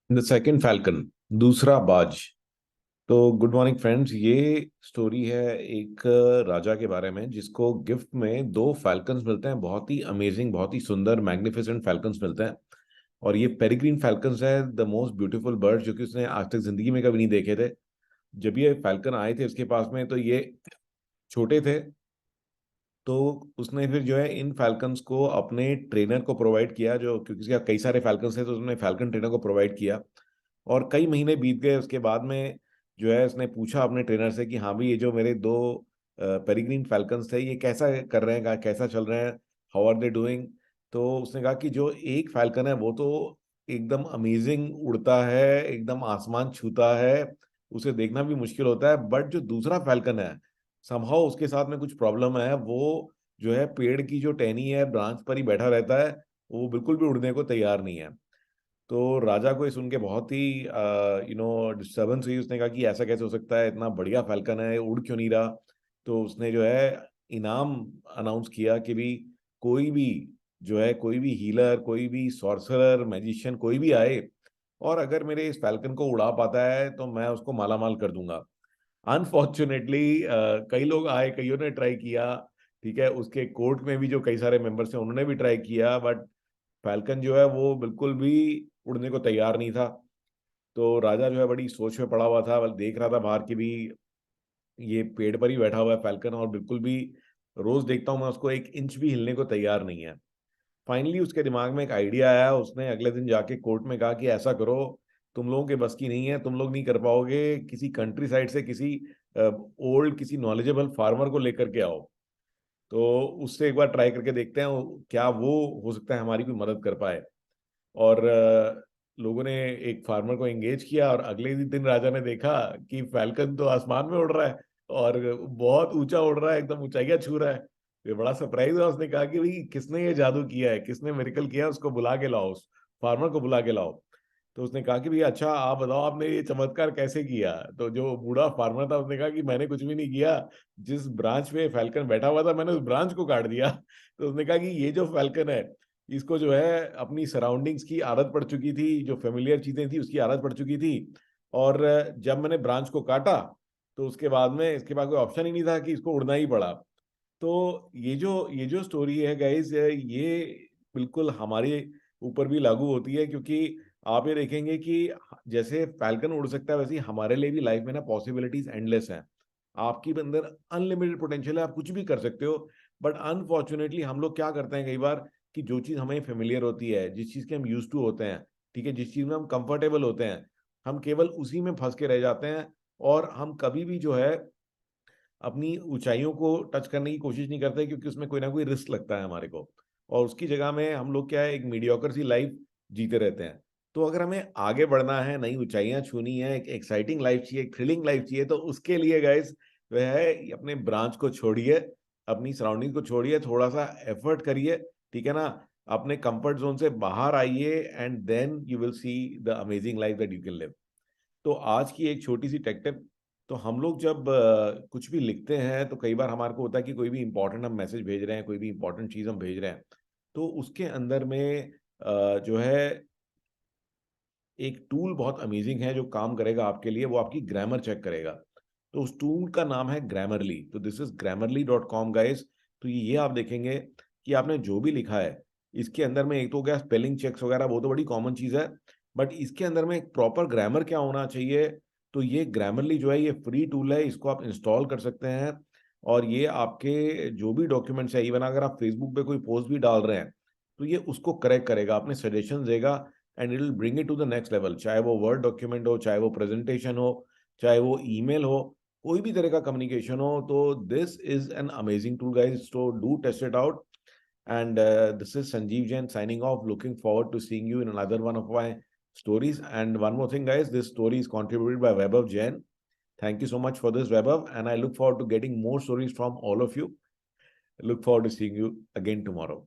The second falcon, दूसरा बाज। तो गुड मॉर्निंग फ्रेंड्स, ये स्टोरी है एक राजा के बारे में जिसको गिफ्ट में दो फैल्कन्स मिलते हैं। बहुत ही अमेजिंग, बहुत ही सुंदर, मैग्निफिसेंट फैल्कन्स मिलते हैं। और ये पेरिग्रीन फैल्कन्स है, द मोस्ट ब्यूटीफुल बर्ड जो कि उसने आज तक जिंदगी में कभी नहीं देखे थे। जब ये फैल्कन आए थे उसके पास में तो ये छोटे थे। तो उसने फिर जो है इन फैल्कन्स को अपने ट्रेनर को प्रोवाइड किया, जो क्योंकि उसके कई सारे फैल्कन्स थे तो उसने फैल्कन ट्रेनर को प्रोवाइड किया। और कई महीने बीत गए उसके बाद में जो है उसने पूछा अपने ट्रेनर से कि हाँ भाई, ये जो मेरे दो पेरिग्रीन फैल्कन्स थे ये कैसा कर रहे हैं, कैसा चल रहे हैं, हाउ आर दे डूइंग। तो उसने कहा कि जो एक फैल्कन है वो तो एकदम अमेजिंग उड़ता है, एकदम आसमान छूता है, उसे देखना भी मुश्किल होता है। बट जो दूसरा फैल्कन है, समहाउ उसके साथ में कुछ प्रॉब्लम है। वो जो है पेड़ की जो टहनी है, ब्रांच पर ही बैठा रहता है, वो बिल्कुल भी उड़ने को तैयार नहीं है। तो राजा को ये सुन के बहुत ही डिस्टर्बेंस हुई। उसने कहा कि ऐसा कैसे हो सकता है, इतना बढ़िया फैल्कन है, उड़ क्यों नहीं रहा। तो उसने जो है इनाम अनाउंस किया कि भी कोई भी जो है, कोई भी हीलर, कोई भी सॉर्सरर, मैजिशियन, कोई भी आए और अगर मेरे इस फैल्कन को उड़ा पाता है तो मैं उसको माला माल कर दूंगा। अनफॉर्चुनेटली कई लोग आए, कईयों ने ट्राई किया। ठीक है, उसके कोर्ट में भी जो कई सारे मेंबर्स हैं उन्होंने भी ट्राई किया, बट फैल्कन जो है वो बिल्कुल भी उड़ने को तैयार नहीं था। तो राजा जो है बड़ी सोच में पड़ा हुआ था, बल देख रहा था बाहर की भी ये पेड़ पर ही बैठा हुआ है फैल्कन, और बिल्कुल भी रोज देखता हूँ मैं उसको, एक इंच भी हिलने को तैयार नहीं है। फाइनली उसके दिमाग में एक आइडिया आया। उसने अगले दिन जाके कोर्ट में कहा कि ऐसा करो, तुम लोगों के बस की नहीं है, तुम लोग नहीं कर पाओगे, किसी कंट्री साइड से किसी ओल्ड, किसी नॉलेजेबल फार्मर को लेकर के आओ। तो उससे एक बार ट्राई करके देखते हैं क्या वो हो सकता है हमारी कोई मदद कर पाए। और लोगों ने एक फार्मर को एंगेज किया और अगले ही दिन राजा ने देखा कि फैल्कन तो आसमान में उड़ रहा है और बहुत ऊंचा उड़ रहा है, एकदम ऊंचाइयां छू रहा है। ये बड़ा सरप्राइज हुआ। उसने कहा कि भाई किसने ये जादू किया है, किसने मिरेकल किया है, उसको बुला के लाओ, उस फार्मर को बुला के लाओ। तो उसने कहा कि भाई अच्छा आप बताओ आपने ये चमत्कार कैसे किया। तो जो बूढ़ा फार्मर था उसने कहा कि मैंने कुछ भी नहीं किया, जिस ब्रांच पे फैल्कन बैठा हुआ था मैंने उस ब्रांच को काट दिया। तो उसने कहा कि ये जो फैल्कन है इसको जो है अपनी सराउंडिंग्स की आदत पड़ चुकी थी, जो फेमिलियर चीजें थी उसकी आदत पड़ चुकी थी। और जब मैंने ब्रांच को काटा तो उसके बाद में इसके बाद कोई ऑप्शन ही नहीं था कि इसको उड़ना ही पड़ा। तो ये जो स्टोरी है गाइस, ये बिल्कुल हमारे ऊपर भी लागू होती है, क्योंकि आप ये देखेंगे कि जैसे फैल्कन उड़ सकता है वैसे ही हमारे लिए भी लाइफ में ना पॉसिबिलिटीज एंडलेस हैं। आपकी अंदर अनलिमिटेड पोटेंशियल है, आप कुछ भी कर सकते हो। बट अनफॉर्चुनेटली हम लोग क्या करते हैं कई बार कि जो चीज़ हमें फेमिलियर होती है, जिस चीज़ के हम यूज टू होते हैं, ठीक है, जिस चीज़ में हम कंफर्टेबल होते हैं, हम केवल उसी में फंस के रह जाते हैं। और हम कभी भी जो है अपनी ऊंचाइयों को टच करने की कोशिश नहीं करते, क्योंकि उसमें कोई ना कोई रिस्क लगता है हमारे को। और उसकी जगह में हम लोग क्या है, एक मीडियोकर सी लाइफ जीते रहते हैं। तो अगर हमें आगे बढ़ना है, नई ऊंचाइयां छूनी है, एक एक्साइटिंग लाइफ चाहिए, एक थ्रिलिंग लाइफ चाहिए, तो उसके लिए गाइस वह है अपने ब्रांच को छोड़िए, अपनी सराउंडिंग को छोड़िए, थोड़ा सा एफर्ट करिए, ठीक है ना, अपने कंफर्ट जोन से बाहर आइए, and then you will see the amazing life that you can live. तो आज की एक छोटी सी टेक टिप। तो हम लोग जब कुछ भी लिखते हैं तो कई बार हमारे को होता है कि कोई भी इंपॉर्टेंट हम मैसेज भेज रहे हैं, कोई भी इंपॉर्टेंट चीज़ हम भेज रहे हैं, तो उसके अंदर में जो है एक टूल बहुत अमेजिंग है जो काम करेगा आपके लिए, वो आपकी ग्रामर चेक करेगा। तो उस टूल का नाम है ग्रामरली। तो दिस इज grammarly.com गाइस। तो ये आप देखेंगे कि आपने जो भी लिखा है इसके अंदर में, एक तो हो गया स्पेलिंग चेक्स वगैरह, वो तो बड़ी कॉमन चीज़ है, बट इसके अंदर में एक प्रॉपर ग्रामर क्या होना चाहिए। तो ये ग्रामरली जो है ये फ्री टूल है, इसको आप इंस्टॉल कर सकते हैं। और ये आपके जो भी डॉक्यूमेंट्स है, इवन अगर आप फेसबुक पे कोई पोस्ट भी डाल रहे हैं तो ये उसको करेक्ट करेगा, अपने सजेशन देगा, and it will bring it to the next level. चाहे वो वर्ड डॉक्यूमेंट हो, चाहे वो प्रेजेंटेशन हो, चाहे वो ईमेल हो, कोई भी तरह का कम्युनिकेशन हो। तो this is an amazing tool guys, so do test it out. And this is Sanjeev Jain signing off, looking forward to seeing you in another one of my stories. And one more thing guys, this story is contributed by Vaibhav Jain. Thank you so much for this, Vaibhav, and I look forward to getting more stories from all of you. Look forward to seeing you again tomorrow.